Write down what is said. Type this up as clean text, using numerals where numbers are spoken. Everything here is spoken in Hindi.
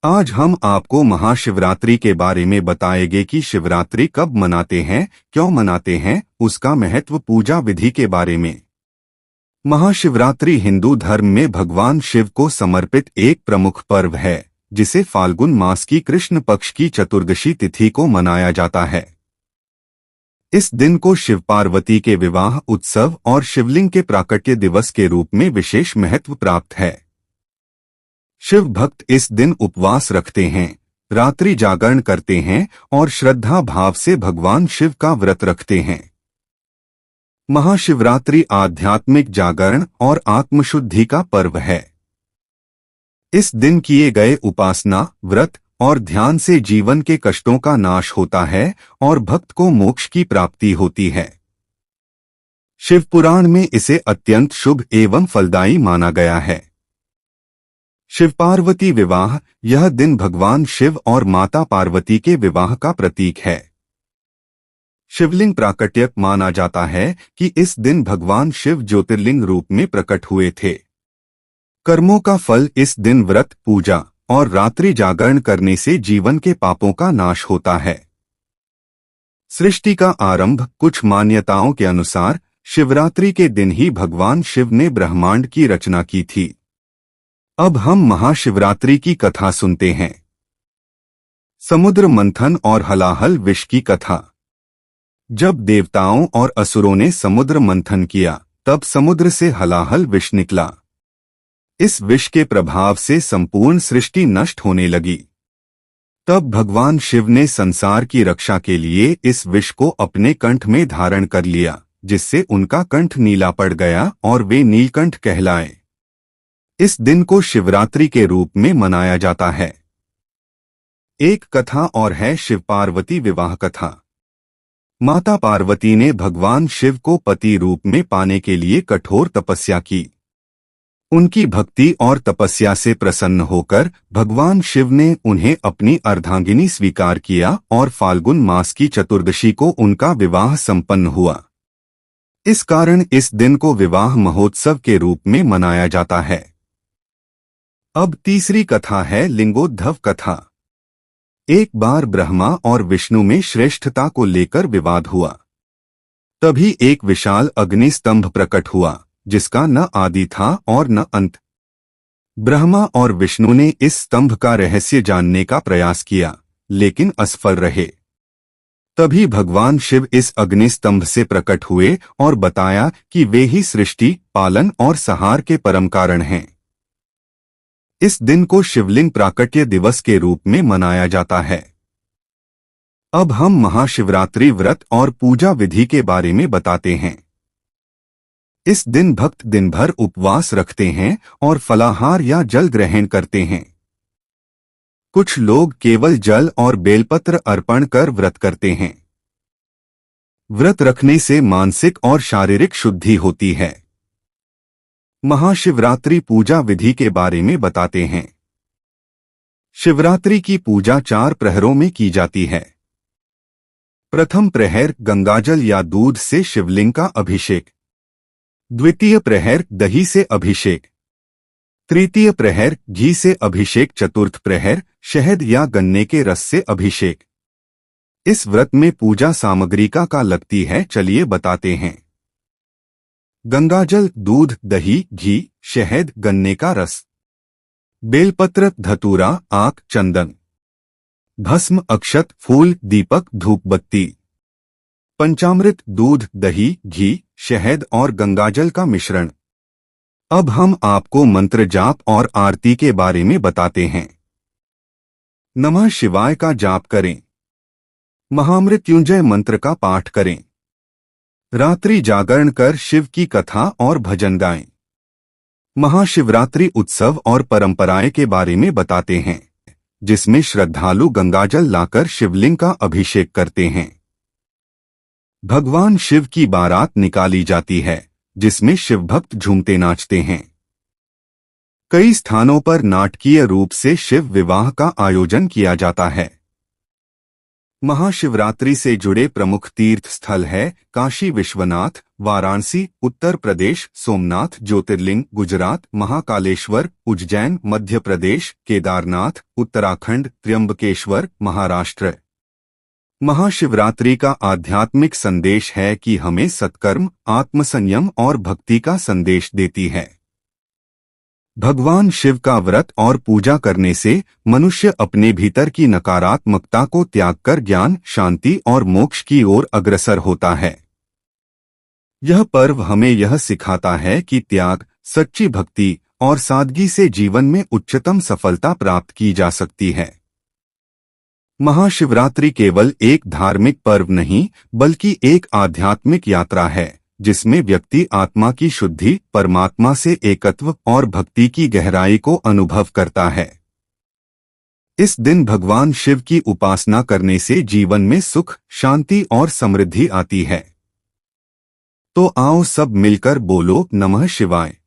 आज हम आपको महाशिवरात्रि के बारे में बताएंगे कि शिवरात्रि कब मनाते हैं, क्यों मनाते हैं, उसका महत्व, पूजा विधि के बारे में। महाशिवरात्रि हिंदू धर्म में भगवान शिव को समर्पित एक प्रमुख पर्व है, जिसे फाल्गुन मास की कृष्ण पक्ष की चतुर्दशी तिथि को मनाया जाता है। इस दिन को शिव पार्वती के विवाह उत्सव और शिवलिंग के प्राकट्य दिवस के रूप में विशेष महत्व प्राप्त है। शिव भक्त इस दिन उपवास रखते हैं, रात्रि जागरण करते हैं और श्रद्धा भाव से भगवान शिव का व्रत रखते हैं। महाशिवरात्रि आध्यात्मिक जागरण और आत्मशुद्धि का पर्व है। इस दिन किए गए उपासना, व्रत और ध्यान से जीवन के कष्टों का नाश होता है और भक्त को मोक्ष की प्राप्ति होती है। शिव पुराण में इसे अत्यंत शुभ एवं फलदायी माना गया है। शिव पार्वती विवाह, यह दिन भगवान शिव और माता पार्वती के विवाह का प्रतीक है। शिवलिंग प्राकट्य, माना जाता है कि इस दिन भगवान शिव ज्योतिर्लिंग रूप में प्रकट हुए थे। कर्मों का फल, इस दिन व्रत, पूजा और रात्रि जागरण करने से जीवन के पापों का नाश होता है। सृष्टि का आरंभ, कुछ मान्यताओं के अनुसार शिवरात्रि के दिन ही भगवान शिव ने ब्रह्मांड की रचना की थी। अब हम महाशिवरात्रि की कथा सुनते हैं। समुद्र मंथन और हलाहल विष की कथा। जब देवताओं और असुरों ने समुद्र मंथन किया, तब समुद्र से हलाहल विष निकला। इस विष के प्रभाव से संपूर्ण सृष्टि नष्ट होने लगी। तब भगवान शिव ने संसार की रक्षा के लिए इस विष को अपने कंठ में धारण कर लिया, जिससे उनका कंठ नीला पड़ गया और वे नीलकंठ कहलाए। इस दिन को शिवरात्रि के रूप में मनाया जाता है। एक कथा और है शिव पार्वती विवाह कथा। माता पार्वती ने भगवान शिव को पति रूप में पाने के लिए कठोर तपस्या की। उनकी भक्ति और तपस्या से प्रसन्न होकर भगवान शिव ने उन्हें अपनी अर्धांगिनी स्वीकार किया और फाल्गुन मास की चतुर्दशी को उनका विवाह संपन्न हुआ। इस कारण इस दिन को विवाह महोत्सव के रूप में मनाया जाता है। अब तीसरी कथा है लिंगोद्भव कथा। एक बार ब्रह्मा और विष्णु में श्रेष्ठता को लेकर विवाद हुआ। तभी एक विशाल अग्निस्तंभ प्रकट हुआ, जिसका न आदि था और न अंत। ब्रह्मा और विष्णु ने इस स्तंभ का रहस्य जानने का प्रयास किया, लेकिन असफल रहे। तभी भगवान शिव इस अग्निस्तंभ से प्रकट हुए और बताया कि वे ही सृष्टि, पालन और संहार के परम कारण हैं। इस दिन को शिवलिंग प्राकट्य दिवस के रूप में मनाया जाता है। अब हम महाशिवरात्रि व्रत और पूजा विधि के बारे में बताते हैं। इस दिन भक्त दिन भर उपवास रखते हैं और फलाहार या जल ग्रहण करते हैं। कुछ लोग केवल जल और बेलपत्र अर्पण कर व्रत करते हैं। व्रत रखने से मानसिक और शारीरिक शुद्धि होती है। महाशिवरात्रि पूजा विधि के बारे में बताते हैं। शिवरात्रि की पूजा 4 प्रहरों में की जाती है। प्रथम प्रहर गंगाजल या दूध से शिवलिंग का अभिषेक। द्वितीय प्रहर दही से अभिषेक। तृतीय प्रहर घी से अभिषेक। चतुर्थ प्रहर शहद या गन्ने के रस से अभिषेक। इस व्रत में पूजा सामग्री का लगती है, चलिए बताते हैं। गंगाजल, दूध, दही, घी, शहद, गन्ने का रस। बेलपत्र, धतूरा, आक, चंदन। भस्म, अक्षत, फूल, दीपक, धूप बत्ती। पंचामृत, दूध, दही, घी, शहद और गंगाजल का मिश्रण। अब हम आपको मंत्र जाप और आरती के बारे में बताते हैं। नमः शिवाय का जाप करें। महामृत्युंजय मंत्र का पाठ करें। रात्रि जागरण कर शिव की कथा और भजन गाएं। महाशिवरात्रि उत्सव और परंपराएं के बारे में बताते हैं, जिसमें श्रद्धालु गंगाजल लाकर शिवलिंग का अभिषेक करते हैं। भगवान शिव की बारात निकाली जाती है, जिसमें शिव भक्त झूमते नाचते हैं। कई स्थानों पर नाटकीय रूप से शिव विवाह का आयोजन किया जाता है। महाशिवरात्रि से जुड़े प्रमुख तीर्थ स्थल है काशी विश्वनाथ, वाराणसी उत्तर प्रदेश, सोमनाथ ज्योतिर्लिंग गुजरात, महाकालेश्वर उज्जैन मध्य प्रदेश, केदारनाथ उत्तराखंड, त्र्यंबकेश्वर महाराष्ट्र। महाशिवरात्रि का आध्यात्मिक संदेश है कि हमें सत्कर्म, आत्मसंयम और भक्ति का संदेश देती है। भगवान शिव का व्रत और पूजा करने से मनुष्य अपने भीतर की नकारात्मकता को त्याग कर ज्ञान, शांति और मोक्ष की ओर अग्रसर होता है। यह पर्व हमें यह सिखाता है कि त्याग, सच्ची भक्ति और सादगी से जीवन में उच्चतम सफलता प्राप्त की जा सकती है। महाशिवरात्रि केवल एक धार्मिक पर्व नहीं, बल्कि एक आध्यात्मिक यात्रा है, जिसमें व्यक्ति आत्मा की शुद्धि, परमात्मा से एकत्व और भक्ति की गहराई को अनुभव करता है। इस दिन भगवान शिव की उपासना करने से जीवन में सुख, शांति और समृद्धि आती है। तो आओ सब मिलकर बोलो नमः शिवाय।